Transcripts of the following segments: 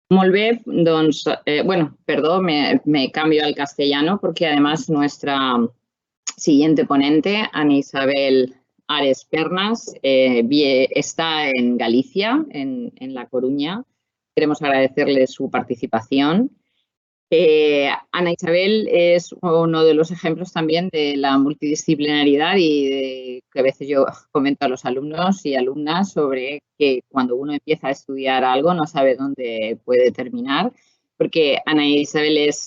Molt bé, doncs, perdó, me cambio al castellano porque además nuestra siguiente ponente, Ana Isabel Ares Pernas, está en Galicia, en La Coruña. Queremos agradecerle su participación. Ana Isabel es uno de los ejemplos también de la multidisciplinaridad y que a veces yo comento a los alumnos y alumnas sobre que cuando uno empieza a estudiar algo no sabe dónde puede terminar, porque Ana Isabel es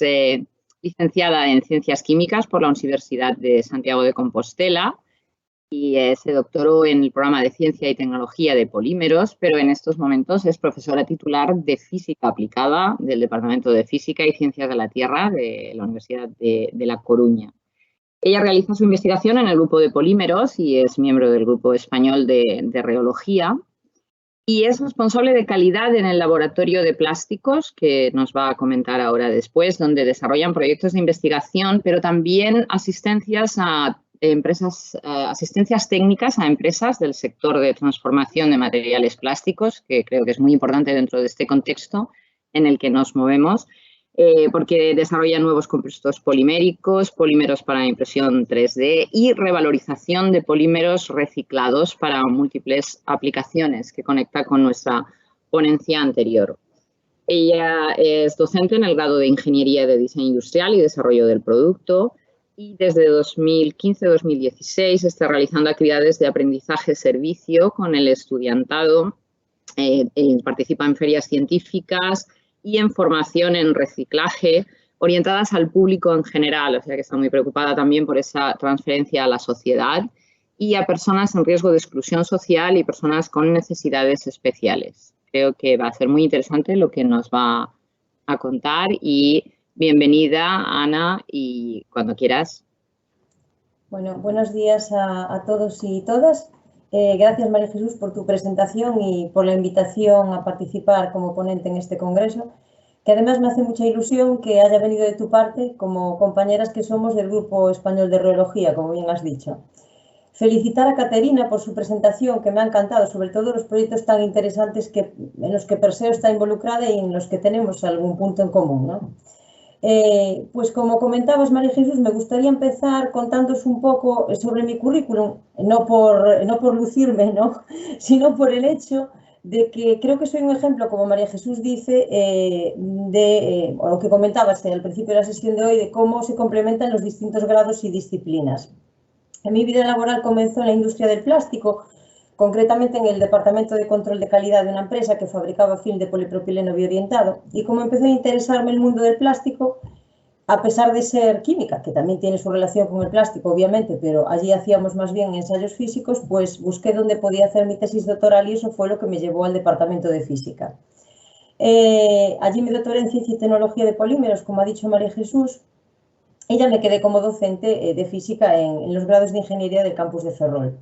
licenciada en Ciencias Químicas por la Universidad de Santiago de Compostela y se doctoró en el programa de Ciencia y Tecnología de Polímeros, pero en estos momentos es profesora titular de Física Aplicada del Departamento de Física y Ciencias de la Tierra de la Universidad de La Coruña. Ella realiza su investigación en el grupo de polímeros y es miembro del grupo español de Reología y es responsable de calidad en el laboratorio de plásticos, que nos va a comentar ahora después, donde desarrollan proyectos de investigación, pero también asistencias a empresas, asistencias técnicas a empresas del sector de transformación de materiales plásticos, que creo que es muy importante dentro de este contexto en el que nos movemos, porque desarrollan nuevos compuestos poliméricos, polímeros para impresión 3D y revalorización de polímeros reciclados para múltiples aplicaciones, que conecta con nuestra ponencia anterior. Ella es docente en el grado de Ingeniería de Diseño Industrial y Desarrollo del Producto y desde 2015-2016 está realizando actividades de aprendizaje-servicio con el estudiantado, participa en ferias científicas y en formación en reciclaje orientadas al público en general, o sea que está muy preocupada también por esa transferencia a la sociedad y a personas en riesgo de exclusión social y personas con necesidades especiales. Creo que va a ser muy interesante lo que nos va a contar y bienvenida, Ana, y cuando quieras. Bueno, buenos días a todos y todas. Gracias, María Jesús, por tu presentación y por la invitación a participar como ponente en este congreso, que además me hace mucha ilusión que haya venido de tu parte como compañeras que somos del Grupo Español de Reología, como bien has dicho. Felicitar a Caterina por su presentación, que me ha encantado, sobre todo los proyectos tan interesantes en los que Perseo está involucrada y en los que tenemos algún punto en común, ¿no? Pues como comentabas, María Jesús, me gustaría empezar contándoos un poco sobre mi currículum, no por lucirme, ¿no? Sino por el hecho de que creo que soy un ejemplo, como María Jesús dice, o lo que comentabas al principio de la sesión de hoy, de cómo se complementan los distintos grados y disciplinas. Mi vida laboral comenzó en la industria del plástico, concretamente en el departamento de control de calidad de una empresa que fabricaba film de polipropileno bioorientado. Y como empezó a interesarme el mundo del plástico, a pesar de ser química, que también tiene su relación con el plástico, obviamente, pero allí hacíamos más bien ensayos físicos, pues busqué dónde podía hacer mi tesis doctoral y eso fue lo que me llevó al departamento de física. Allí me doctoré en Ciencia y Tecnología de Polímeros, como ha dicho María Jesús, y ya me quedé como docente de física en los grados de Ingeniería del campus de Ferrol.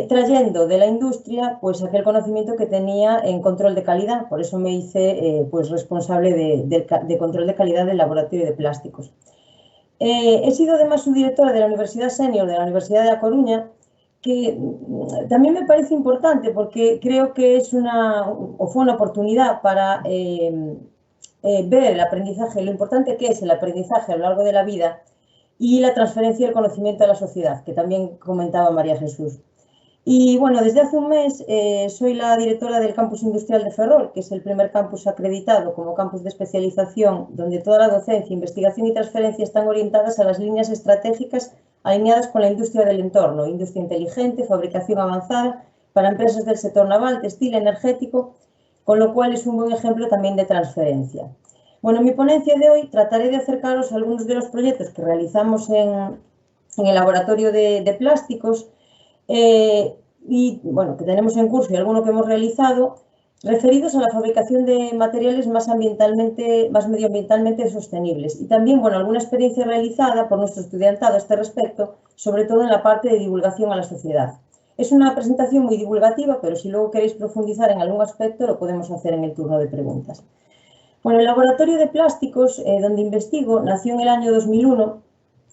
Trayendo de la industria pues aquel conocimiento que tenía en control de calidad, por eso me hice pues responsable de control de calidad del laboratorio de plásticos. He sido además subdirectora de la Universidad Senior de la Universidad de La Coruña, que también me parece importante porque creo que fue una oportunidad para ver el aprendizaje, lo importante que es el aprendizaje a lo largo de la vida y la transferencia del conocimiento a la sociedad, que también comentaba María Jesús. Y bueno, desde hace un mes soy la directora del Campus Industrial de Ferrol, que es el primer campus acreditado como campus de especialización, donde toda la docencia, investigación y transferencia están orientadas a las líneas estratégicas alineadas con la industria del entorno, industria inteligente, fabricación avanzada, para empresas del sector naval, textil, energético, con lo cual es un buen ejemplo también de transferencia. Bueno, en mi ponencia de hoy trataré de acercaros a algunos de los proyectos que realizamos en el laboratorio de plásticos, y bueno, que tenemos en curso y alguno que hemos realizado, referidos a la fabricación de materiales más medioambientalmente sostenibles. Y también, bueno, alguna experiencia realizada por nuestro estudiantado a este respecto, sobre todo en la parte de divulgación a la sociedad. Es una presentación muy divulgativa, pero si luego queréis profundizar en algún aspecto, lo podemos hacer en el turno de preguntas. Bueno, el laboratorio de plásticos, donde investigo, nació en el año 2001,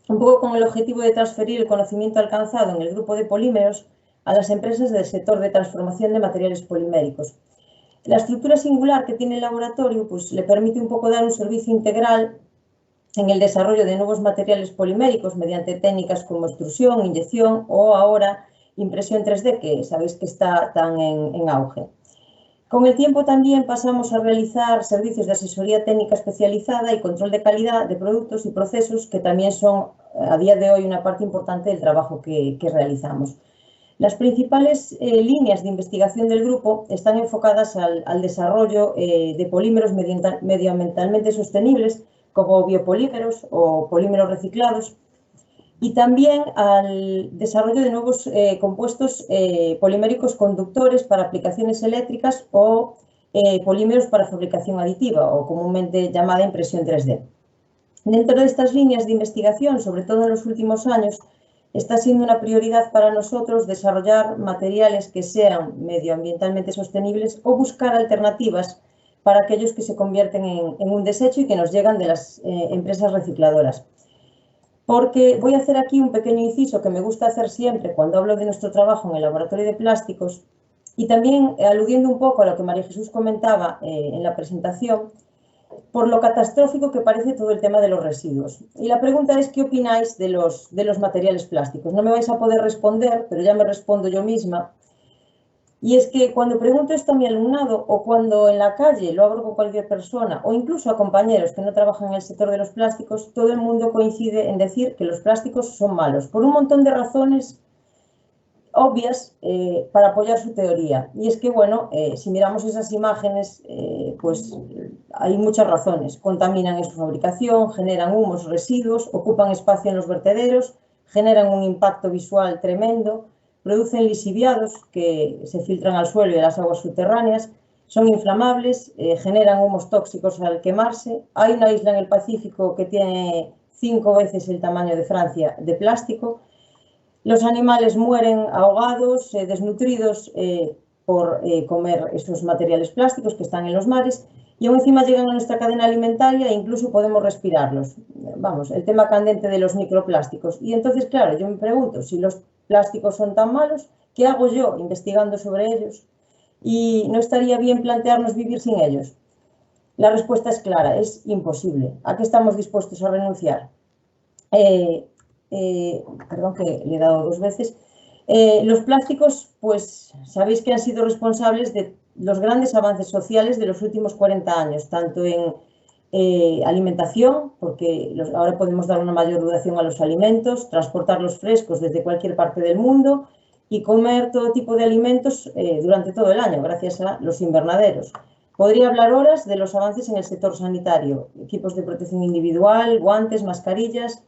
un poco con el objetivo de transferir el conocimiento alcanzado en el grupo de polímeros a las empresas del sector de transformación de materiales poliméricos. La estructura singular que tiene el laboratorio pues, le permite un poco dar un servicio integral en el desarrollo de nuevos materiales poliméricos mediante técnicas como extrusión, inyección o ahora impresión 3D, que sabéis que está tan en auge. Con el tiempo también pasamos a realizar servicios de asesoría técnica especializada y control de calidad de productos y procesos que también son a día de hoy una parte importante del trabajo que realizamos. Las principales líneas de investigación del grupo están enfocadas al desarrollo de polímeros medioambientalmente sostenibles como biopolímeros o polímeros reciclados y también al desarrollo de nuevos compuestos poliméricos conductores para aplicaciones eléctricas o polímeros para fabricación aditiva o comúnmente llamada impresión 3D. Dentro de estas líneas de investigación, sobre todo en los últimos años, está siendo una prioridad para nosotros desarrollar materiales que sean medioambientalmente sostenibles o buscar alternativas para aquellos que se convierten en un desecho y que nos llegan de las empresas recicladoras. Porque voy a hacer aquí un pequeño inciso que me gusta hacer siempre cuando hablo de nuestro trabajo en el laboratorio de plásticos y también aludiendo un poco a lo que María Jesús comentaba en la presentación, por lo catastrófico que parece todo el tema de los residuos. Y la pregunta es, ¿qué opináis de los materiales plásticos? No me vais a poder responder, pero ya me respondo yo misma. Y es que cuando pregunto esto a mi alumnado o cuando en la calle lo hablo con cualquier persona o incluso a compañeros que no trabajan en el sector de los plásticos, todo el mundo coincide en decir que los plásticos son malos por un montón de razones obvias para apoyar su teoría. Y es que, bueno, si miramos esas imágenes, pues hay muchas razones. Contaminan en su fabricación, generan humos, residuos, ocupan espacio en los vertederos, generan un impacto visual tremendo, producen lisiviados que se filtran al suelo y a las aguas subterráneas, son inflamables, generan humos tóxicos al quemarse. Hay una isla en el Pacífico que tiene 5 veces el tamaño de Francia de plástico. Los animales mueren ahogados, desnutridos por comer esos materiales plásticos que están en los mares y aún encima llegan a nuestra cadena alimentaria e incluso podemos respirarlos. Vamos, el tema candente de los microplásticos. Y entonces, claro, yo me pregunto, si los plásticos son tan malos, ¿qué hago yo investigando sobre ellos? ¿Y no estaría bien plantearnos vivir sin ellos? La respuesta es clara, es imposible. ¿A qué estamos dispuestos a renunciar? Perdón que le he dado 2 veces. Los plásticos, pues sabéis que han sido responsables de los grandes avances sociales de los últimos 40 años, tanto en alimentación, porque ahora podemos dar una mayor duración a los alimentos, transportarlos frescos desde cualquier parte del mundo y comer todo tipo de alimentos durante todo el año, gracias a los invernaderos. Podría hablar horas de los avances en el sector sanitario, equipos de protección individual, guantes, mascarillas,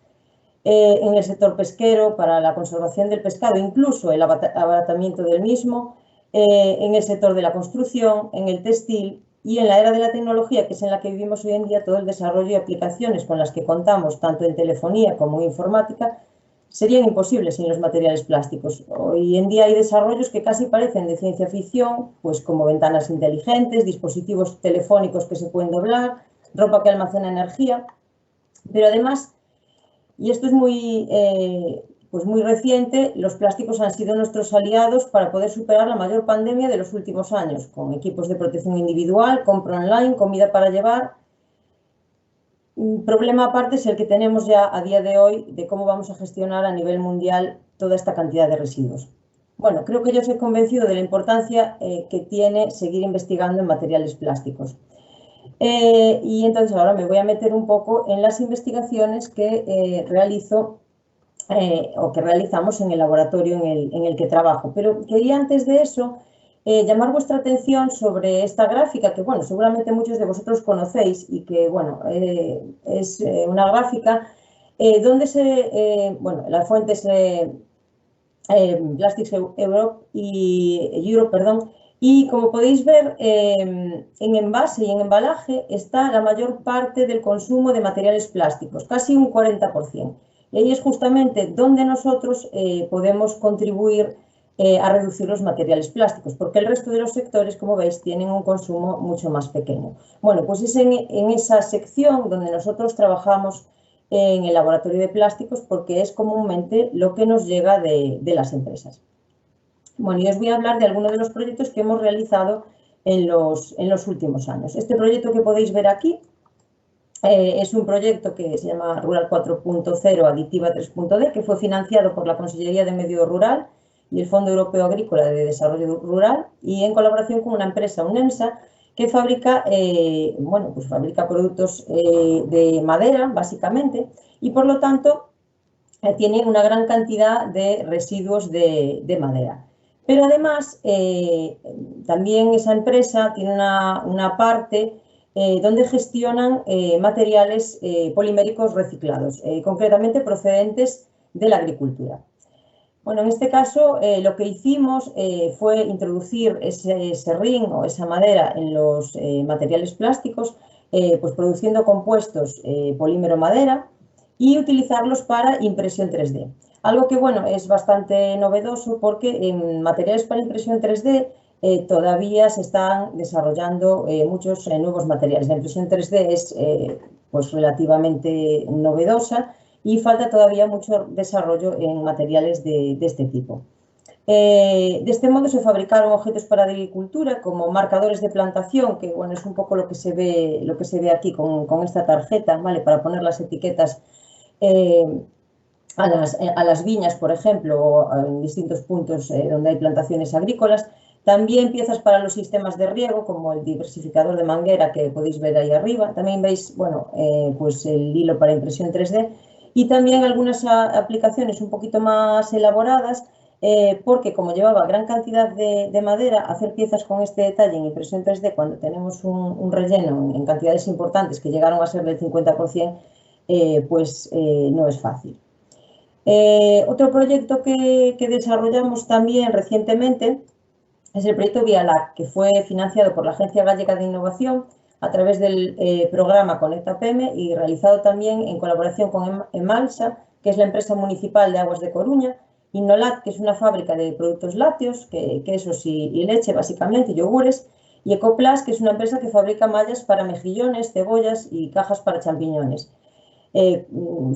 en el sector pesquero para la conservación del pescado, incluso el abaratamiento del mismo, en el sector de la construcción, en el textil y en la era de la tecnología, que es en la que vivimos hoy en día, todo el desarrollo y aplicaciones con las que contamos, tanto en telefonía como en informática, serían imposibles sin los materiales plásticos. Hoy en día hay desarrollos que casi parecen de ciencia ficción, pues como ventanas inteligentes, dispositivos telefónicos que se pueden doblar, ropa que almacena energía, pero además, y esto es muy reciente, los plásticos han sido nuestros aliados para poder superar la mayor pandemia de los últimos años, con equipos de protección individual, compra online, comida para llevar. Un problema aparte es el que tenemos ya a día de hoy de cómo vamos a gestionar a nivel mundial toda esta cantidad de residuos. Bueno, creo que yo os he convencido de la importancia que tiene seguir investigando en materiales plásticos. Y entonces ahora me voy a meter un poco en las investigaciones que realizo o que realizamos en el laboratorio en el que trabajo. Pero quería antes de eso llamar vuestra atención sobre esta gráfica que, bueno, seguramente muchos de vosotros conocéis y que, bueno, es una gráfica donde la fuente es Plastics Europe perdón, y como podéis ver, en envase y en embalaje está la mayor parte del consumo de materiales plásticos, casi un 40%. Y ahí es justamente donde nosotros podemos contribuir a reducir los materiales plásticos, porque el resto de los sectores, como veis, tienen un consumo mucho más pequeño. Bueno, pues es en esa sección donde nosotros trabajamos en el laboratorio de plásticos, porque es comúnmente lo que nos llega de las empresas. Bueno, y os voy a hablar de algunos de los proyectos que hemos realizado en los últimos años. Este proyecto que podéis ver aquí es un proyecto que se llama Rural 4.0 Aditiva 3.D, que fue financiado por la Consellería de Medio Rural y el Fondo Europeo Agrícola de Desarrollo Rural, y en colaboración con una empresa, UNEMSA, que fabrica, fabrica productos de madera, básicamente, y por lo tanto tiene una gran cantidad de residuos de madera. Pero además, también esa empresa tiene una parte donde gestionan materiales poliméricos reciclados, concretamente procedentes de la agricultura. Bueno, en este caso lo que hicimos fue introducir ese serrín o esa madera en los materiales plásticos, pues produciendo compuestos polímero-madera y utilizarlos para impresión 3D. Algo que, bueno, es bastante novedoso porque en materiales para impresión 3D todavía se están desarrollando muchos nuevos materiales. La impresión 3D es pues relativamente novedosa y falta todavía mucho desarrollo en materiales de este tipo. De este modo se fabricaron objetos para agricultura como marcadores de plantación, que bueno, es un poco lo que se ve aquí con esta tarjeta, ¿vale? Para poner las etiquetas a las viñas, por ejemplo, o en distintos puntos donde hay plantaciones agrícolas. También piezas para los sistemas de riego, como el diversificador de manguera que podéis ver ahí arriba. También veis, bueno, pues el hilo para impresión 3D. Y también algunas aplicaciones un poquito más elaboradas, porque como llevaba gran cantidad de madera, hacer piezas con este detalle en impresión 3D cuando tenemos un relleno en cantidades importantes que llegaron a ser del 50%, no es fácil. Otro proyecto que desarrollamos también recientemente es el proyecto Vialac, que fue financiado por la Agencia Gallega de Innovación a través del programa Conecta PEME y realizado también en colaboración con Emalsa, que es la empresa municipal de aguas de Coruña, Innolat, que es una fábrica de productos lácteos, quesos y leche, básicamente, y yogures, y Ecoplas, que es una empresa que fabrica mallas para mejillones, cebollas y cajas para champiñones,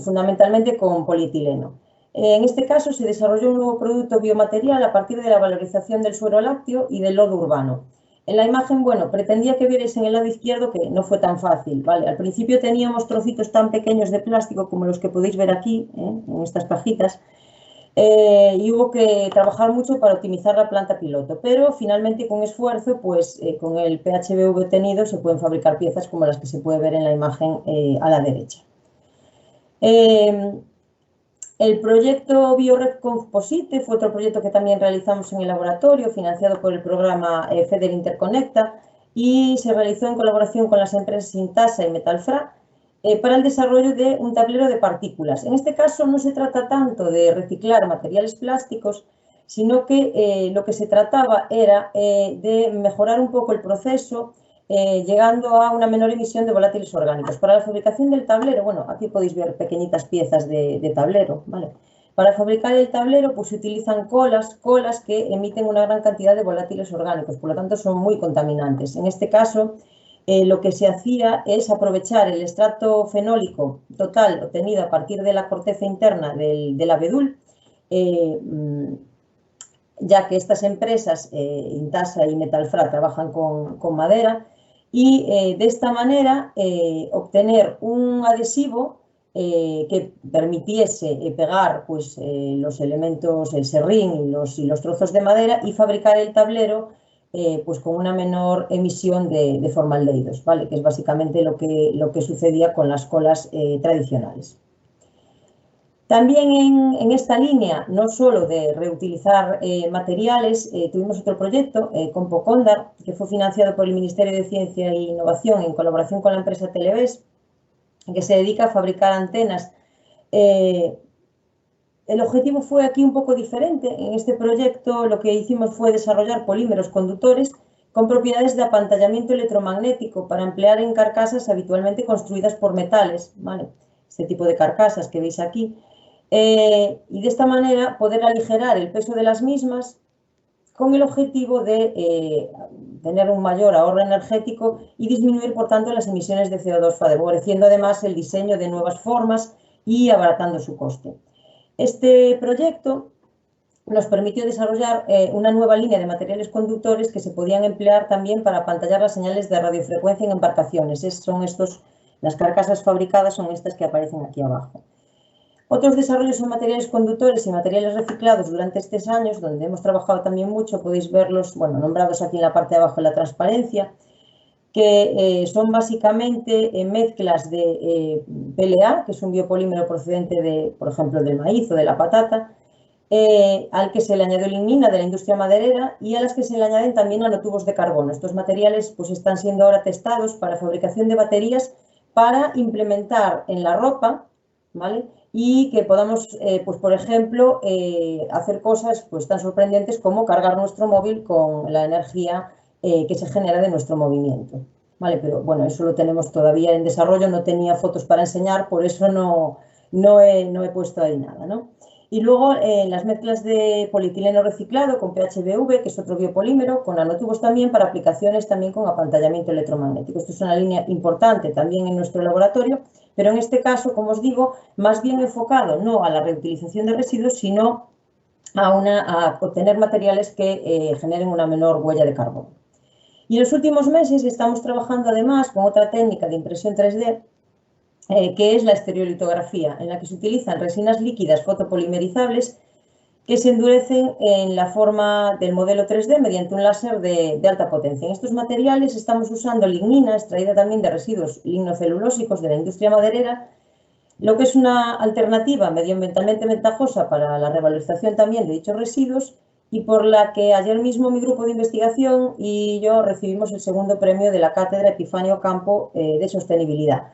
fundamentalmente con polietileno. En este caso se desarrolló un nuevo producto biomaterial a partir de la valorización del suero lácteo y del lodo urbano. En la imagen, bueno, pretendía que vierais en el lado izquierdo que no fue tan fácil, ¿vale? Al principio teníamos trocitos tan pequeños de plástico como los que podéis ver aquí, en estas cajitas, y hubo que trabajar mucho para optimizar la planta piloto, pero finalmente con esfuerzo, pues con el PHBV obtenido se pueden fabricar piezas como las que se puede ver en la imagen a la derecha. El proyecto BioRed Composite fue otro proyecto que también realizamos en el laboratorio, financiado por el programa FEDER Interconecta, y se realizó en colaboración con las empresas Intasa y Metalfra para el desarrollo de un tablero de partículas. En este caso no se trata tanto de reciclar materiales plásticos, sino que lo que se trataba era de mejorar un poco el proceso, llegando a una menor emisión de volátiles orgánicos. Para la fabricación del tablero, bueno, aquí podéis ver pequeñitas piezas de tablero, ¿vale? Para fabricar el tablero, pues se utilizan colas que emiten una gran cantidad de volátiles orgánicos, por lo tanto son muy contaminantes. En este caso, lo que se hacía es aprovechar el extracto fenólico total obtenido a partir de la corteza interna del abedul, ya que estas empresas, Intasa y Metalfra, trabajan con madera, y de esta manera obtener un adhesivo que permitiese pegar pues, los elementos, el serrín y los trozos de madera, y fabricar el tablero pues con una menor emisión de formaldehídos, ¿vale? Que es básicamente lo que sucedía con las colas tradicionales. También en esta línea, no solo de reutilizar materiales, tuvimos otro proyecto, Compocondar, que fue financiado por el Ministerio de Ciencia e Innovación en colaboración con la empresa Televes, que se dedica a fabricar antenas. El objetivo fue aquí un poco diferente. En este proyecto lo que hicimos fue desarrollar polímeros conductores con propiedades de apantallamiento electromagnético para emplear en carcasas habitualmente construidas por metales, ¿vale? Este tipo de carcasas que veis aquí. Y de esta manera poder aligerar el peso de las mismas con el objetivo de tener un mayor ahorro energético y disminuir, por tanto, las emisiones de CO2, favoreciendo además el diseño de nuevas formas y abaratando su coste. Este proyecto nos permitió desarrollar una nueva línea de materiales conductores que se podían emplear también para apantallar las señales de radiofrecuencia en embarcaciones. Las carcasas fabricadas son estas que aparecen aquí abajo. Otros desarrollos en materiales conductores y materiales reciclados durante estos años, donde hemos trabajado también mucho, podéis verlos, bueno, nombrados aquí en la parte de abajo en la transparencia, que son básicamente mezclas de PLA, que es un biopolímero procedente de, por ejemplo, del maíz o de la patata, al que se le añadió lignina de la industria maderera y a las que se le añaden también nanotubos de carbono. Estos materiales pues, están siendo ahora testados para fabricación de baterías para implementar en la ropa, ¿vale? Y que podamos, pues, por ejemplo, hacer cosas pues, tan sorprendentes como cargar nuestro móvil con la energía que se genera de nuestro movimiento. ¿Vale? Pero bueno, eso lo tenemos todavía en desarrollo, no tenía fotos para enseñar, por eso no he puesto ahí nada, ¿no? Y luego las mezclas de polietileno reciclado con PHBV, que es otro biopolímero, con nanotubos también para aplicaciones también con apantallamiento electromagnético. Esto es una línea importante también en nuestro laboratorio, pero en este caso, como os digo, más bien enfocado no a la reutilización de residuos, sino a obtener materiales que generen una menor huella de carbono. Y en los últimos meses estamos trabajando además con otra técnica de impresión 3D, que es la estereolitografía, en la que se utilizan resinas líquidas fotopolimerizables que se endurecen en la forma del modelo 3D mediante un láser de alta potencia. En estos materiales estamos usando lignina, extraída también de residuos lignocelulósicos de la industria maderera, lo que es una alternativa medioambientalmente ventajosa para la revalorización también de dichos residuos y por la que ayer mismo mi grupo de investigación y yo recibimos el segundo premio de la Cátedra Epifanio Campo de Sostenibilidad,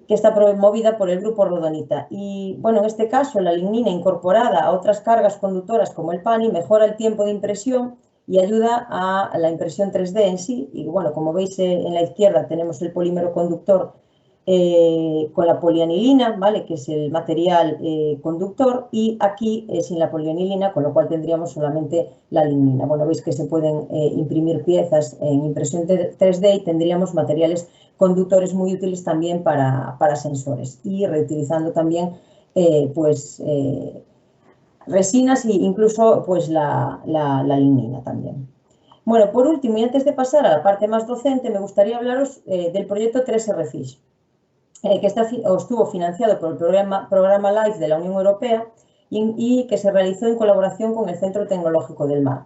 que está promovida por el Grupo Rodonita. Y bueno, en este caso la lignina incorporada a otras cargas conductoras como el PANI mejora el tiempo de impresión y ayuda a la impresión 3D en sí. Y bueno, como veis en la izquierda tenemos el polímero conductor con la polianilina, ¿vale? Que es el material conductor, y aquí sin la polianilina, con lo cual tendríamos solamente la lignina. Bueno, veis que se pueden imprimir piezas en impresión 3D y tendríamos materiales conductores muy útiles también para sensores y reutilizando también resinas e incluso pues la lignina también. Bueno, por último, y antes de pasar a la parte más docente, me gustaría hablaros del proyecto 3RFISH, que estuvo financiado por el programa LIFE de la Unión Europea y que se realizó en colaboración con el Centro Tecnológico del Mar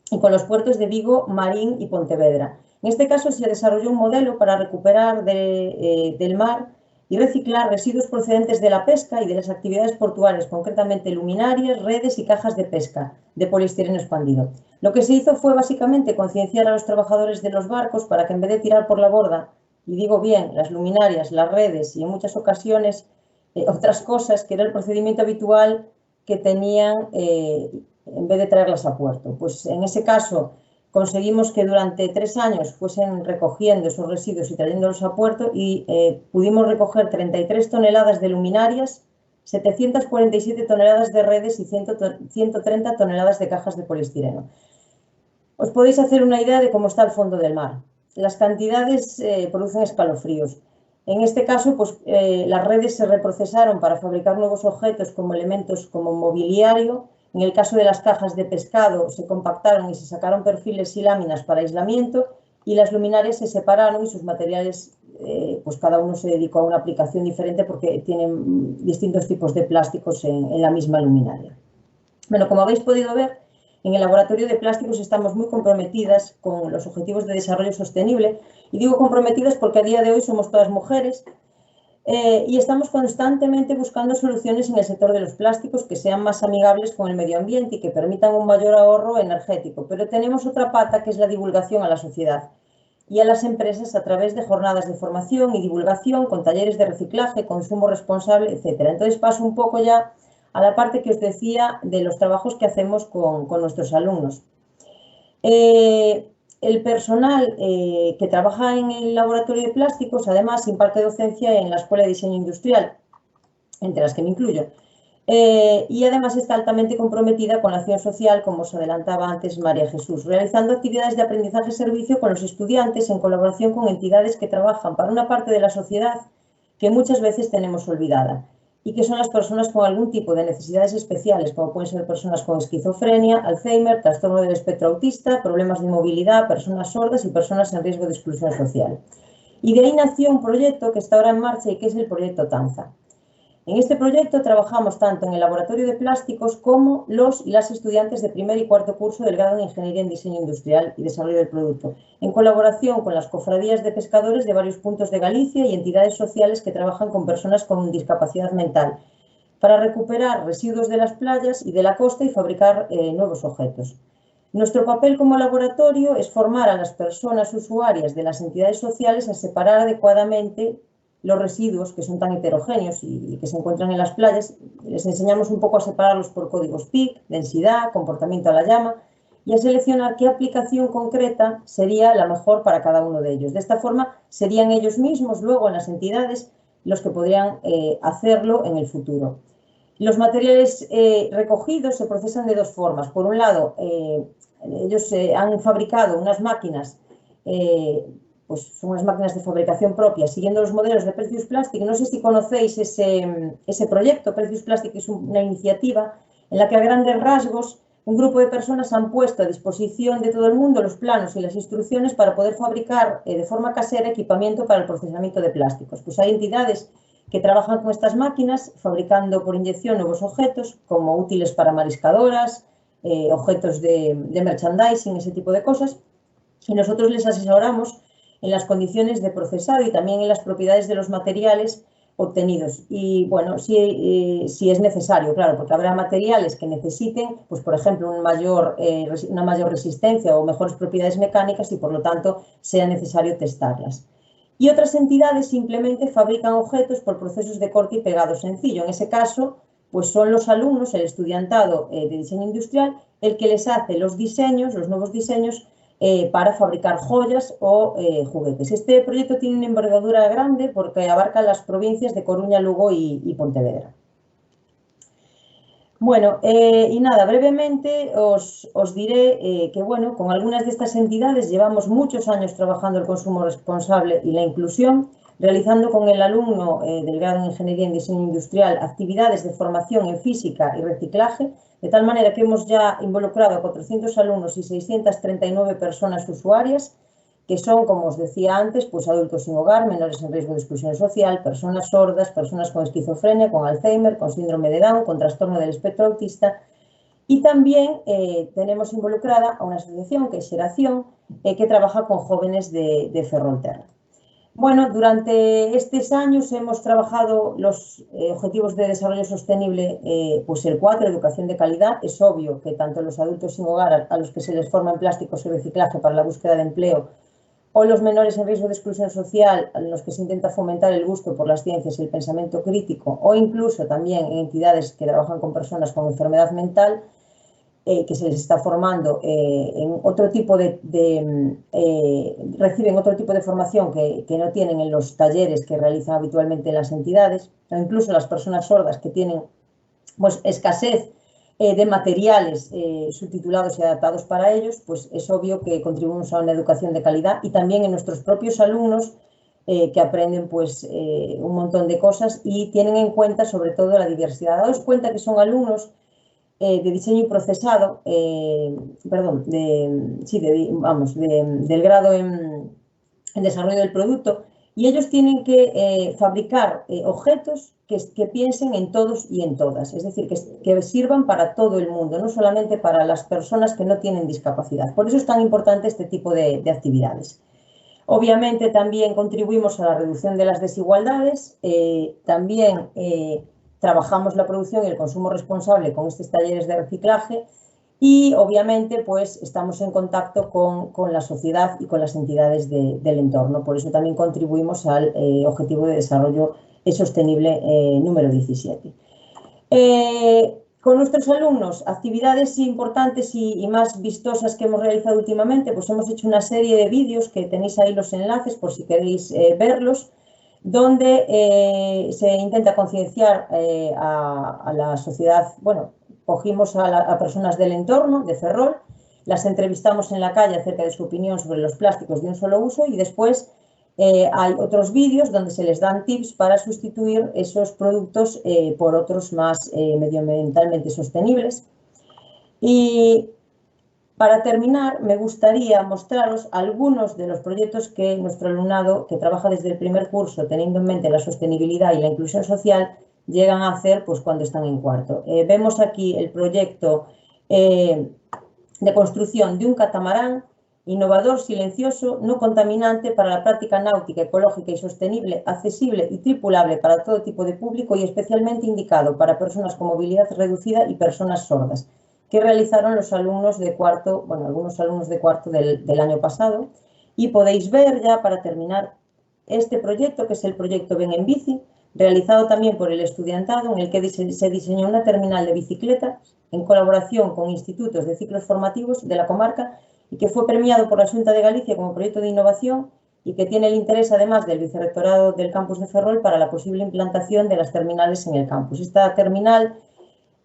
y con los puertos de Vigo, Marín y Pontevedra. En este caso se desarrolló un modelo para recuperar del mar y reciclar residuos procedentes de la pesca y de las actividades portuarias, concretamente luminarias, redes y cajas de pesca de poliestireno expandido. Lo que se hizo fue básicamente concienciar a los trabajadores de los barcos para que en vez de tirar por la borda, y digo bien, las luminarias, las redes y en muchas ocasiones otras cosas, que era el procedimiento habitual que tenían en vez de traerlas a puerto. Pues en ese caso conseguimos que durante 3 años fuesen recogiendo esos residuos y trayéndolos a puerto y pudimos recoger 33 toneladas de luminarias, 747 toneladas de redes y 130 toneladas de cajas de poliestireno. Os podéis hacer una idea de cómo está el fondo del mar. Las cantidades producen escalofríos. En este caso, pues, las redes se reprocesaron para fabricar nuevos objetos como elementos como mobiliario. En el caso de las cajas de pescado, se compactaron y se sacaron perfiles y láminas para aislamiento, y las luminarias se separaron y sus materiales, pues cada uno se dedicó a una aplicación diferente porque tienen distintos tipos de plásticos en la misma luminaria. Bueno, como habéis podido ver, en el Laboratorio de Plásticos estamos muy comprometidas con los Objetivos de Desarrollo Sostenible, y digo comprometidas porque a día de hoy somos todas mujeres y estamos constantemente buscando soluciones en el sector de los plásticos que sean más amigables con el medio ambiente y que permitan un mayor ahorro energético. Pero tenemos otra pata, que es la divulgación a la sociedad y a las empresas a través de jornadas de formación y divulgación con talleres de reciclaje, consumo responsable, etc. Entonces paso un poco ya a la parte que os decía de los trabajos que hacemos con nuestros alumnos. El personal que trabaja en el laboratorio de plásticos, además, imparte docencia en la Escuela de Diseño Industrial, entre las que me incluyo, y además está altamente comprometida con la acción social, como os adelantaba antes María Jesús, realizando actividades de aprendizaje-servicio con los estudiantes en colaboración con entidades que trabajan para una parte de la sociedad que muchas veces tenemos olvidada y que son las personas con algún tipo de necesidades especiales, como pueden ser personas con esquizofrenia, Alzheimer, trastorno del espectro autista, problemas de movilidad, personas sordas y personas en riesgo de exclusión social. Y de ahí nació un proyecto que está ahora en marcha y que es el proyecto TANZA. En este proyecto trabajamos tanto en el laboratorio de plásticos como los y las estudiantes de primer y cuarto curso del grado en Ingeniería en Diseño Industrial y Desarrollo del Producto, en colaboración con las cofradías de pescadores de varios puntos de Galicia y entidades sociales que trabajan con personas con discapacidad mental, para recuperar residuos de las playas y de la costa y fabricar nuevos objetos. Nuestro papel como laboratorio es formar a las personas usuarias de las entidades sociales a separar adecuadamente los residuos que son tan heterogéneos y que se encuentran en las playas. Les enseñamos un poco a separarlos por códigos PIC, densidad, comportamiento a la llama y a seleccionar qué aplicación concreta sería la mejor para cada uno de ellos. De esta forma serían ellos mismos luego en las entidades los que podrían hacerlo en el futuro. Los materiales recogidos se procesan de dos formas. Por un lado, ellos han fabricado unas máquinas, pues son unas máquinas de fabricación propia, siguiendo los modelos de Precious Plastic. No sé si conocéis ese proyecto. Precious Plastic es una iniciativa en la que a grandes rasgos un grupo de personas han puesto a disposición de todo el mundo los planos y las instrucciones para poder fabricar de forma casera equipamiento para el procesamiento de plásticos. Pues hay entidades que trabajan con estas máquinas fabricando por inyección nuevos objetos como útiles para mariscadoras, objetos de merchandising, ese tipo de cosas, y nosotros les asesoramos en las condiciones de procesado y también en las propiedades de los materiales obtenidos. Y bueno, si es necesario, claro, porque habrá materiales que necesiten, pues por ejemplo, una mayor resistencia o mejores propiedades mecánicas y por lo tanto sea necesario testarlas. Y otras entidades simplemente fabrican objetos por procesos de corte y pegado sencillo. En ese caso, pues son los alumnos, el estudiantado de diseño industrial, el que les hace los diseños, los nuevos diseños para fabricar joyas o juguetes. Este proyecto tiene una envergadura grande porque abarca las provincias de Coruña, Lugo y Pontevedra. Bueno, y nada, brevemente os diré que, bueno, con algunas de estas entidades llevamos muchos años trabajando el consumo responsable y la inclusión, realizando con el alumno del grado en Ingeniería en Diseño Industrial actividades de formación en física y reciclaje, de tal manera que hemos ya involucrado a 400 alumnos y 639 personas usuarias, que son, como os decía antes, pues adultos sin hogar, menores en riesgo de exclusión social, personas sordas, personas con esquizofrenia, con Alzheimer, con síndrome de Down, con trastorno del espectro autista. Y también tenemos involucrada a una asociación que es Xeración, que trabaja con jóvenes de Ferrolterra. Bueno, durante estos años hemos trabajado los objetivos de desarrollo sostenible, pues el 4, educación de calidad. Es obvio que tanto los adultos sin hogar, a los que se les forma en plásticos y reciclaje para la búsqueda de empleo, o los menores en riesgo de exclusión social, en los que se intenta fomentar el gusto por las ciencias y el pensamiento crítico, o incluso también en entidades que trabajan con personas con enfermedad mental, que se les está formando en otro tipo reciben otro tipo de formación que no tienen en los talleres que realizan habitualmente en las entidades, o incluso las personas sordas que tienen pues, escasez de materiales subtitulados y adaptados para ellos, pues es obvio que contribuimos a una educación de calidad y también en nuestros propios alumnos que aprenden pues un montón de cosas y tienen en cuenta sobre todo la diversidad. Daos cuenta que son alumnos de diseño y procesado, del grado en desarrollo del producto, y ellos tienen que fabricar objetos que piensen en todos y en todas, es decir, que sirvan para todo el mundo, no solamente para las personas que no tienen discapacidad. Por eso es tan importante este tipo de actividades. Obviamente también contribuimos a la reducción de las desigualdades, también trabajamos la producción y el consumo responsable con estos talleres de reciclaje y obviamente pues estamos en contacto con la sociedad y con las entidades del entorno. Por eso también contribuimos al Objetivo de Desarrollo Sostenible número 17. Con nuestros alumnos, actividades importantes y más vistosas que hemos realizado últimamente, pues hemos hecho una serie de vídeos que tenéis ahí los enlaces por si queréis verlos, donde se intenta concienciar a la sociedad. Bueno, cogimos a personas del entorno, de Ferrol, las entrevistamos en la calle acerca de su opinión sobre los plásticos de un solo uso y después hay otros vídeos donde se les dan tips para sustituir esos productos por otros más medioambientalmente sostenibles. Y para terminar, me gustaría mostraros algunos de los proyectos que nuestro alumnado, que trabaja desde el primer curso, teniendo en mente la sostenibilidad y la inclusión social, llegan a hacer pues, cuando están en cuarto. Vemos aquí el proyecto de construcción de un catamarán innovador, silencioso, no contaminante para la práctica náutica, ecológica y sostenible, accesible y tripulable para todo tipo de público y especialmente indicado para personas con movilidad reducida y personas sordas, que realizaron los alumnos de cuarto, bueno, algunos alumnos de cuarto del año pasado. Y podéis ver ya, para terminar, este proyecto, que es el proyecto Ven en Bici, realizado también por el estudiantado, en el que se diseñó una terminal de bicicleta en colaboración con institutos de ciclos formativos de la comarca y que fue premiado por la Xunta de Galicia como proyecto de innovación y que tiene el interés, además, del Vicerrectorado del Campus de Ferrol para la posible implantación de las terminales en el campus. Esta terminal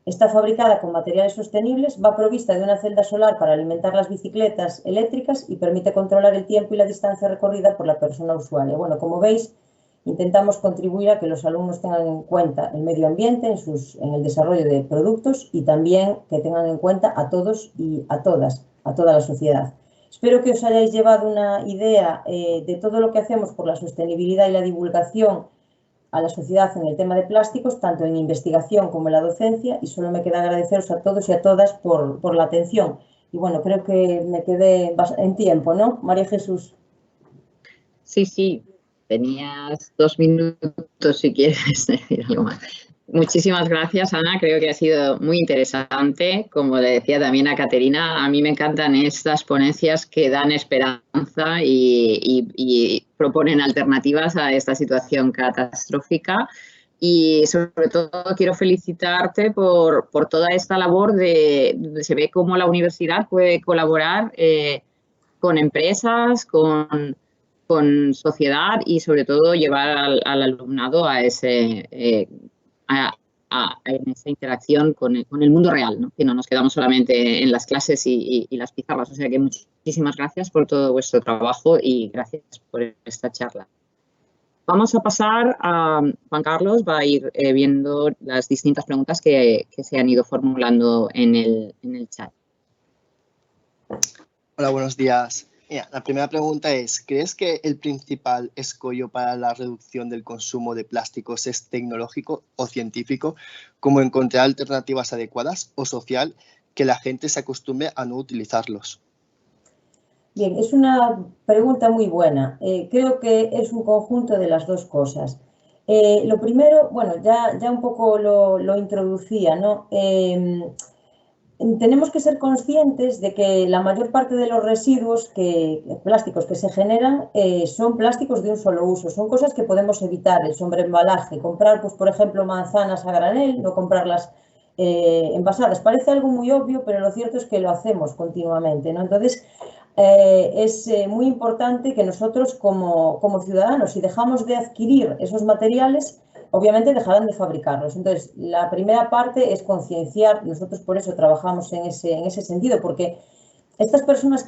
está fabricada con materiales sostenibles, va provista de una celda solar para alimentar las bicicletas eléctricas y permite controlar el tiempo y la distancia recorrida por la persona usuaria. Bueno, como veis, intentamos contribuir a que los alumnos tengan en cuenta el medio ambiente en el desarrollo de productos y también que tengan en cuenta a todos y a todas, a toda la sociedad. Espero que os hayáis llevado una idea de todo lo que hacemos por la sostenibilidad y la divulgación a la sociedad en el tema de plásticos, tanto en investigación como en la docencia, y solo me queda agradeceros a todos y a todas por la atención. Y bueno, creo que me quedé en tiempo, ¿no, María Jesús? Sí, sí, tenías 2 minutos si quieres decir algo más. Muchísimas gracias, Ana. Creo que ha sido muy interesante. Como le decía también a Caterina, a mí me encantan estas ponencias que dan esperanza y proponen alternativas a esta situación catastrófica. Y sobre todo quiero felicitarte por toda esta labor donde se ve cómo la universidad puede colaborar con empresas, con sociedad y sobre todo llevar al alumnado a ese en esa interacción con el mundo real, ¿no? Que no nos quedamos solamente en las clases y las pizarras. O sea que muchísimas gracias por todo vuestro trabajo y gracias por esta charla. Vamos a pasar a Juan Carlos, va a ir viendo las distintas preguntas que se han ido formulando en el chat. Hola, buenos días. Mira, la primera pregunta es, ¿crees que el principal escollo para la reducción del consumo de plásticos es tecnológico o científico, como encontrar alternativas adecuadas, o social, que la gente se acostumbre a no utilizarlos? Bien, es una pregunta muy buena. Creo que es un conjunto de las dos cosas. Lo primero, bueno, ya un poco lo introducía, ¿no? Tenemos que ser conscientes de que la mayor parte de los residuos plásticos que se generan son plásticos de un solo uso, son cosas que podemos evitar, el sobreembalaje, comprar, pues, por ejemplo, manzanas a granel, no comprarlas envasadas. Parece algo muy obvio, pero lo cierto es que lo hacemos continuamente, ¿no? Entonces, es muy importante que nosotros como ciudadanos, si dejamos de adquirir esos materiales, obviamente dejarán de fabricarlos. Entonces, la primera parte es concienciar, nosotros por eso trabajamos en ese sentido, porque estas personas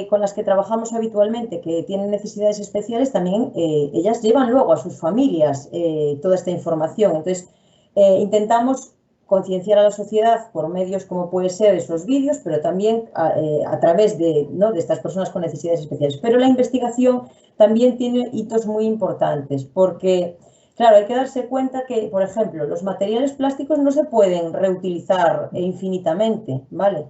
con las que trabajamos habitualmente, que tienen necesidades especiales, también ellas llevan luego a sus familias toda esta información. Entonces, intentamos concienciar a la sociedad por medios como puede ser esos vídeos, pero también a través de estas personas con necesidades especiales. Pero la investigación también tiene hitos muy importantes, porque claro, hay que darse cuenta que, por ejemplo, los materiales plásticos no se pueden reutilizar infinitamente, ¿vale?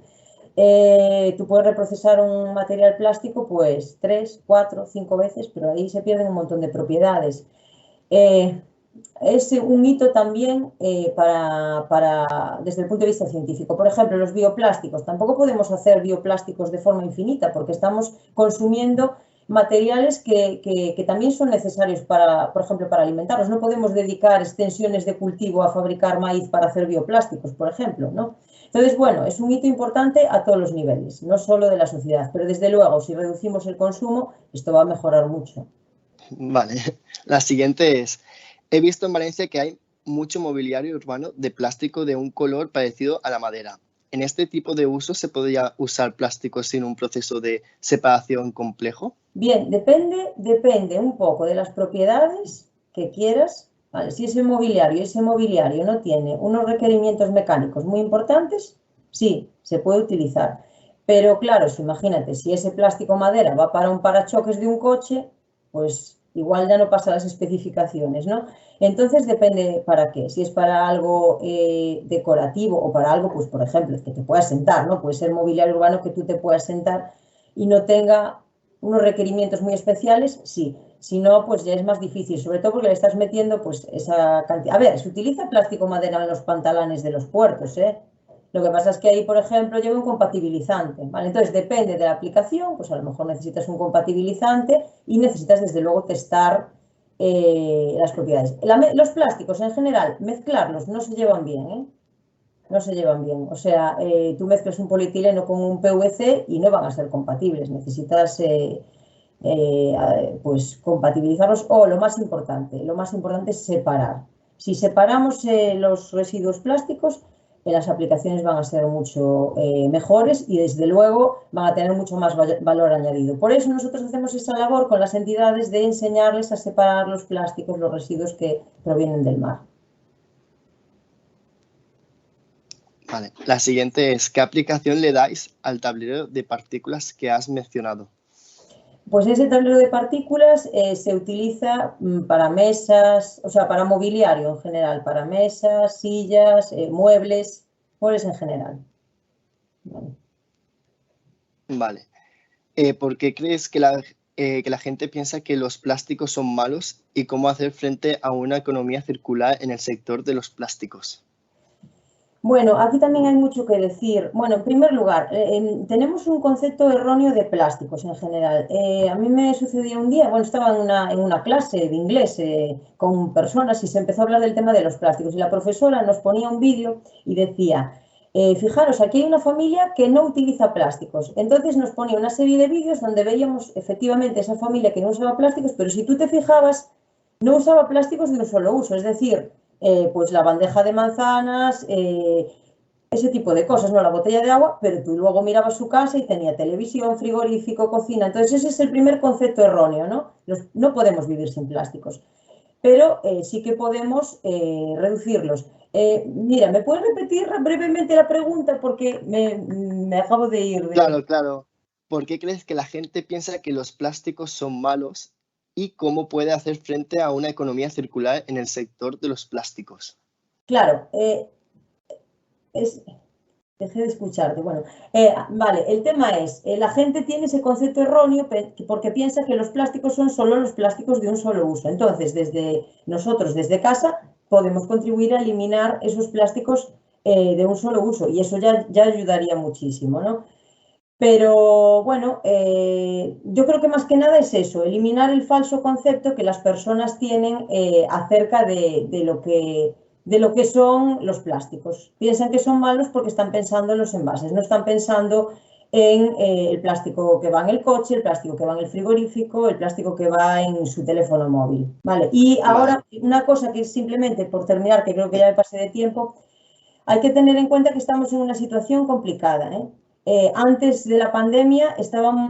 Tú puedes reprocesar un material plástico pues 3, 4, 5 veces, pero ahí se pierden un montón de propiedades. Es un hito también desde el punto de vista científico. Por ejemplo, los bioplásticos. Tampoco podemos hacer bioplásticos de forma infinita porque estamos consumiendo materiales que también son necesarios por ejemplo, para alimentarnos. No podemos dedicar extensiones de cultivo a fabricar maíz para hacer bioplásticos, por ejemplo, ¿no? Entonces, bueno, es un hito importante a todos los niveles, no solo de la sociedad, pero desde luego, si reducimos el consumo, esto va a mejorar mucho. Vale. La siguiente es, he visto en Valencia que hay mucho mobiliario urbano de plástico de un color parecido a la madera. ¿en este tipo de uso se podría usar plástico sin un proceso de separación complejo? Bien, depende un poco de las propiedades que quieras. Vale, si ese mobiliario no tiene unos requerimientos mecánicos muy importantes, sí, se puede utilizar. Pero claro, imagínate, si ese plástico madera va para un parachoques de un coche, pues igual ya no pasa las especificaciones, ¿no? Entonces depende para qué. Si es para algo decorativo o para algo, pues por ejemplo, que te puedas sentar, ¿no? Puede ser mobiliario urbano que tú te puedas sentar y no tenga unos requerimientos muy especiales, sí. Si no, pues ya es más difícil, sobre todo porque le estás metiendo pues esa cantidad. A ver, se utiliza plástico madera en los pantalanes de los puertos, ¿eh? Lo que pasa es que ahí, por ejemplo, lleva un compatibilizante, ¿vale? Entonces, depende de la aplicación, pues a lo mejor necesitas un compatibilizante y necesitas, desde luego, testar las propiedades. Los plásticos, en general, mezclarlos no se llevan bien, ¿eh? No se llevan bien. O sea, tú mezclas un polietileno con un PVC y no van a ser compatibles. Necesitas pues compatibilizarlos o lo más importante es separar. Si separamos los residuos plásticos, las aplicaciones van a ser mucho mejores y desde luego van a tener mucho más valor añadido. Por eso nosotros hacemos esa labor con las entidades de enseñarles a separar los plásticos, los residuos que provienen del mar. Vale. La siguiente es, ¿qué aplicación le dais al tablero de partículas que has mencionado? Pues ese tablero de partículas se utiliza para mesas, o sea, para mobiliario en general, para mesas, sillas, muebles en general. Vale. ¿Por qué crees que la gente piensa que los plásticos son malos y cómo hacer frente a una economía circular en el sector de los plásticos? Bueno, aquí también hay mucho que decir. Bueno, en primer lugar, tenemos un concepto erróneo de plásticos en general. A mí me sucedió un día, bueno, estaba en una clase de inglés con personas y se empezó a hablar del tema de los plásticos y la profesora nos ponía un vídeo y decía, fijaros, aquí hay una familia que no utiliza plásticos. Entonces nos ponía una serie de vídeos donde veíamos efectivamente esa familia que no usaba plásticos, pero si tú te fijabas, no usaba plásticos de un solo uso, es decir, pues la bandeja de manzanas, ese tipo de cosas, no la botella de agua, pero tú luego mirabas su casa y tenía televisión, frigorífico, cocina. Entonces ese es el primer concepto erróneo, ¿no? No podemos vivir sin plásticos, pero sí que podemos reducirlos. Mira, ¿me puedes repetir brevemente la pregunta? Porque me acabo de ir de... Claro, claro. ¿Por qué crees que la gente piensa que los plásticos son malos y cómo puede hacer frente a una economía circular en el sector de los plásticos? Claro, dejé de escucharte. Bueno, vale, el tema es, la gente tiene ese concepto erróneo porque piensa que los plásticos son solo los plásticos de un solo uso. Entonces, nosotros desde casa podemos contribuir a eliminar esos plásticos de un solo uso y eso ya ayudaría muchísimo, ¿no? Pero bueno, yo creo que más que nada es eso, eliminar el falso concepto que las personas tienen acerca de lo que son los plásticos. Piensan que son malos porque están pensando en los envases, no están pensando en el plástico que va en el coche, el plástico que va en el frigorífico, el plástico que va en su teléfono móvil. ¿Vale? Y ahora, una cosa que simplemente por terminar, que creo que ya me pasé de tiempo, hay que tener en cuenta que estamos en una situación complicada, ¿eh? Antes de la pandemia,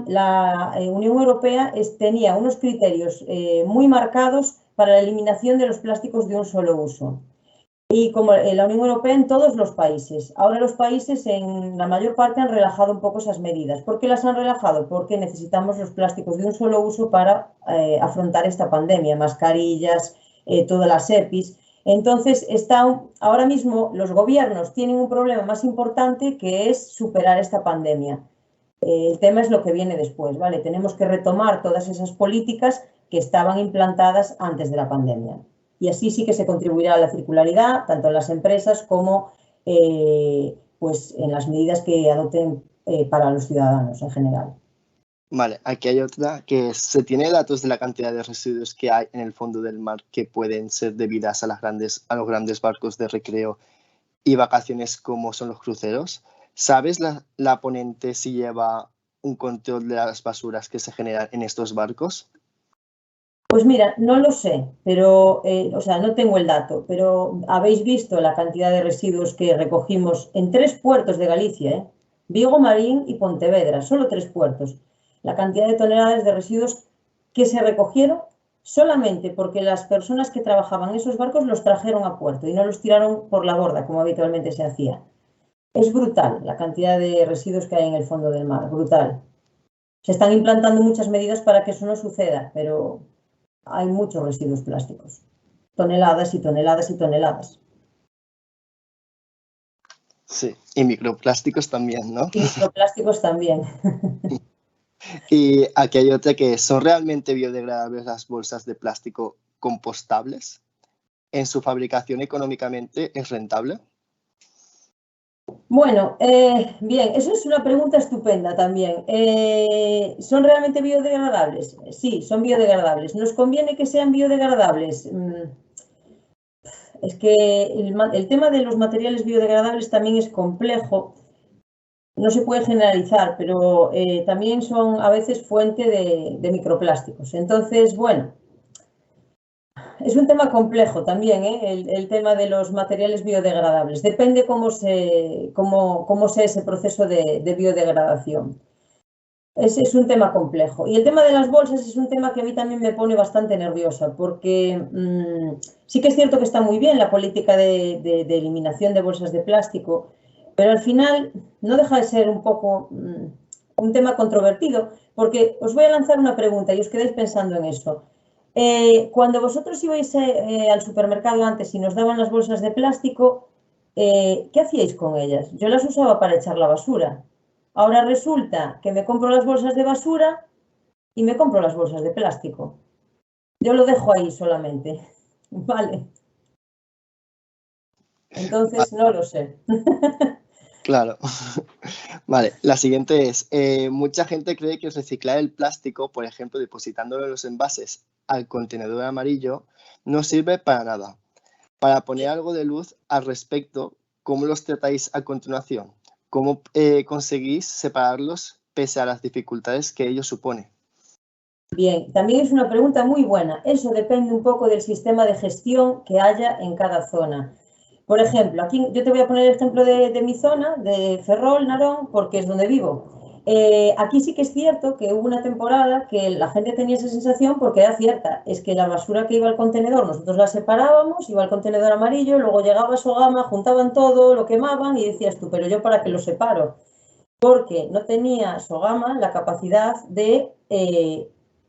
la Unión Europea tenía unos criterios muy marcados para la eliminación de los plásticos de un solo uso. Y como la Unión Europea en todos los países. Ahora los países en la mayor parte han relajado un poco esas medidas. ¿Por qué las han relajado? Porque necesitamos los plásticos de un solo uso para afrontar esta pandemia, mascarillas, todas las EPIs. Entonces, ahora mismo los gobiernos tienen un problema más importante que es superar esta pandemia. El tema es lo que viene después, ¿vale? Tenemos que retomar todas esas políticas que estaban implantadas antes de la pandemia. Y así sí que se contribuirá a la circularidad, tanto en las empresas como pues en las medidas que adopten para los ciudadanos en general. Vale, aquí hay otra que se tiene datos de la cantidad de residuos que hay en el fondo del mar que pueden ser debidas a los grandes barcos de recreo y vacaciones como son los cruceros. ¿Sabes la ponente si lleva un control de las basuras que se generan en estos barcos? Pues mira, no lo sé, pero, o sea, no tengo el dato, pero habéis visto la cantidad de residuos que recogimos en 3 puertos de Galicia, ¿eh? Vigo, Marín y Pontevedra, solo 3 puertos. La cantidad de toneladas de residuos que se recogieron solamente porque las personas que trabajaban en esos barcos los trajeron a puerto y no los tiraron por la borda, como habitualmente se hacía. Es brutal la cantidad de residuos que hay en el fondo del mar, brutal. Se están implantando muchas medidas para que eso no suceda, pero hay muchos residuos plásticos. Toneladas y toneladas y toneladas. Sí, y microplásticos también, ¿no? Y microplásticos también. Y aquí hay otra que ¿son realmente biodegradables las bolsas de plástico compostables? ¿En su fabricación económicamente es rentable? Bueno, bien, eso es una pregunta estupenda también. ¿Son realmente biodegradables? Sí, son biodegradables. ¿Nos conviene que sean biodegradables? Es que el tema de los materiales biodegradables también es complejo. No se puede generalizar, pero también son a veces fuente de microplásticos. Entonces, bueno, es un tema complejo también, ¿eh? El tema de los materiales biodegradables. Depende cómo sea ese proceso de biodegradación. Es un tema complejo. Y el tema de las bolsas es un tema que a mí también me pone bastante nerviosa, porque sí que es cierto que está muy bien la política de eliminación de bolsas de plástico, pero al final no deja de ser un poco un tema controvertido, porque os voy a lanzar una pregunta y os quedáis pensando en eso. Cuando vosotros ibais al supermercado antes y nos daban las bolsas de plástico, ¿qué hacíais con ellas? Yo las usaba para echar la basura. Ahora resulta que me compro las bolsas de basura y me compro las bolsas de plástico. Yo lo dejo ahí solamente. Vale. Entonces no lo sé. Claro. Vale, la siguiente es, mucha gente cree que reciclar el plástico, por ejemplo, depositándolo en los envases al contenedor amarillo, no sirve para nada. Para poner algo de luz al respecto, ¿cómo los tratáis a continuación? ¿Cómo conseguís separarlos pese a las dificultades que ello supone? Bien, también es una pregunta muy buena. Eso depende un poco del sistema de gestión que haya en cada zona. Por ejemplo, aquí yo te voy a poner el ejemplo de mi zona, de Ferrol, Narón, porque es donde vivo. Aquí sí que es cierto que hubo una temporada que la gente tenía esa sensación porque era cierta. Es que la basura que iba al contenedor, nosotros la separábamos, iba al contenedor amarillo, luego llegaba Sogama, juntaban todo, lo quemaban y decías tú, pero yo ¿para qué lo separo? Porque no tenía Sogama la capacidad de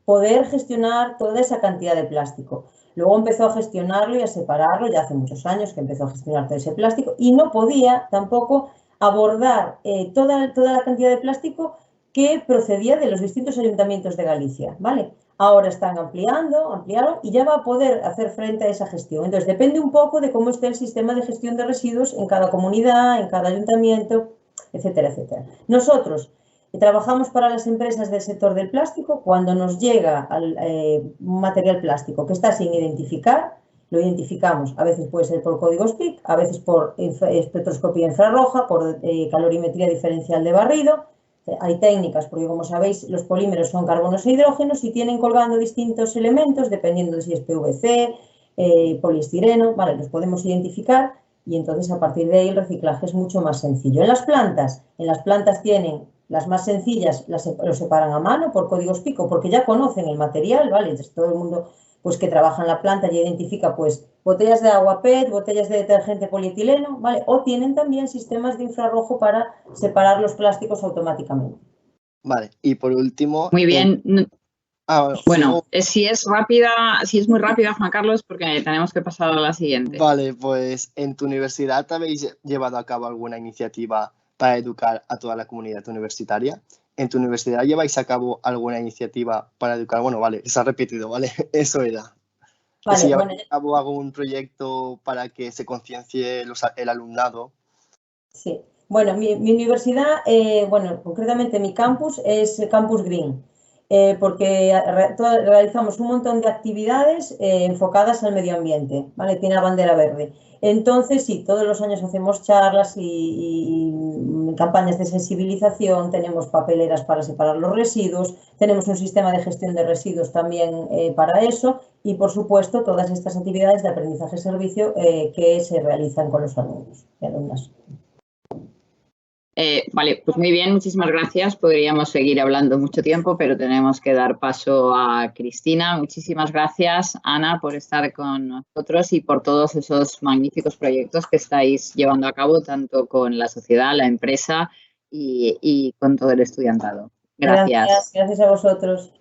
poder gestionar toda esa cantidad de plástico. Luego empezó a gestionarlo y a separarlo, ya hace muchos años que empezó a gestionar todo ese plástico y no podía tampoco abordar toda la cantidad de plástico que procedía de los distintos ayuntamientos de Galicia, ¿vale? Ahora están ampliaron y ya va a poder hacer frente a esa gestión. Entonces, depende un poco de cómo esté el sistema de gestión de residuos en cada comunidad, en cada ayuntamiento, etcétera, etcétera. Nosotros trabajamos para las empresas del sector del plástico. Cuando nos llega un material plástico que está sin identificar, lo identificamos. A veces puede ser por códigos PIC, a veces por espectroscopía infrarroja, por calorimetría diferencial de barrido. Hay técnicas, porque como sabéis, los polímeros son carbonos e hidrógenos y tienen colgando distintos elementos, dependiendo de si es PVC, poliestireno, vale, los podemos identificar y entonces a partir de ahí el reciclaje es mucho más sencillo. En las plantas tienen las más sencillas, lo separan a mano por códigos pico, porque ya conocen el material, ¿vale? Entonces todo el mundo pues, que trabaja en la planta ya identifica pues botellas de agua PET, botellas de detergente polietileno, ¿vale? O tienen también sistemas de infrarrojo para separar los plásticos automáticamente. Vale, y por último... Muy bien. Bueno, si es muy rápida, Juan Carlos, porque tenemos que pasar a la siguiente. Vale, pues ¿en tu universidad habéis llevado a cabo alguna iniciativa para educar a toda la comunidad universitaria? ¿En tu universidad lleváis a cabo alguna iniciativa para educar? Bueno, vale, se ha repetido, ¿vale? Eso era. Vale, si lleváis a cabo algún proyecto para que se conciencie el alumnado. Sí, bueno, mi universidad, concretamente mi campus es Campus Green. porque realizamos un montón de actividades enfocadas al medio ambiente, ¿vale? Tiene la bandera verde. Entonces, sí, todos los años hacemos charlas y campañas de sensibilización, tenemos papeleras para separar los residuos, tenemos un sistema de gestión de residuos también para eso y, por supuesto, todas estas actividades de aprendizaje-servicio que se realizan con los alumnos y alumnas. Vale, pues muy bien, muchísimas gracias. Podríamos seguir hablando mucho tiempo, pero tenemos que dar paso a Cristina. Muchísimas gracias, Ana, por estar con nosotros y por todos esos magníficos proyectos que estáis llevando a cabo, tanto con la sociedad, la empresa y con todo el estudiantado. Gracias. Gracias a vosotros.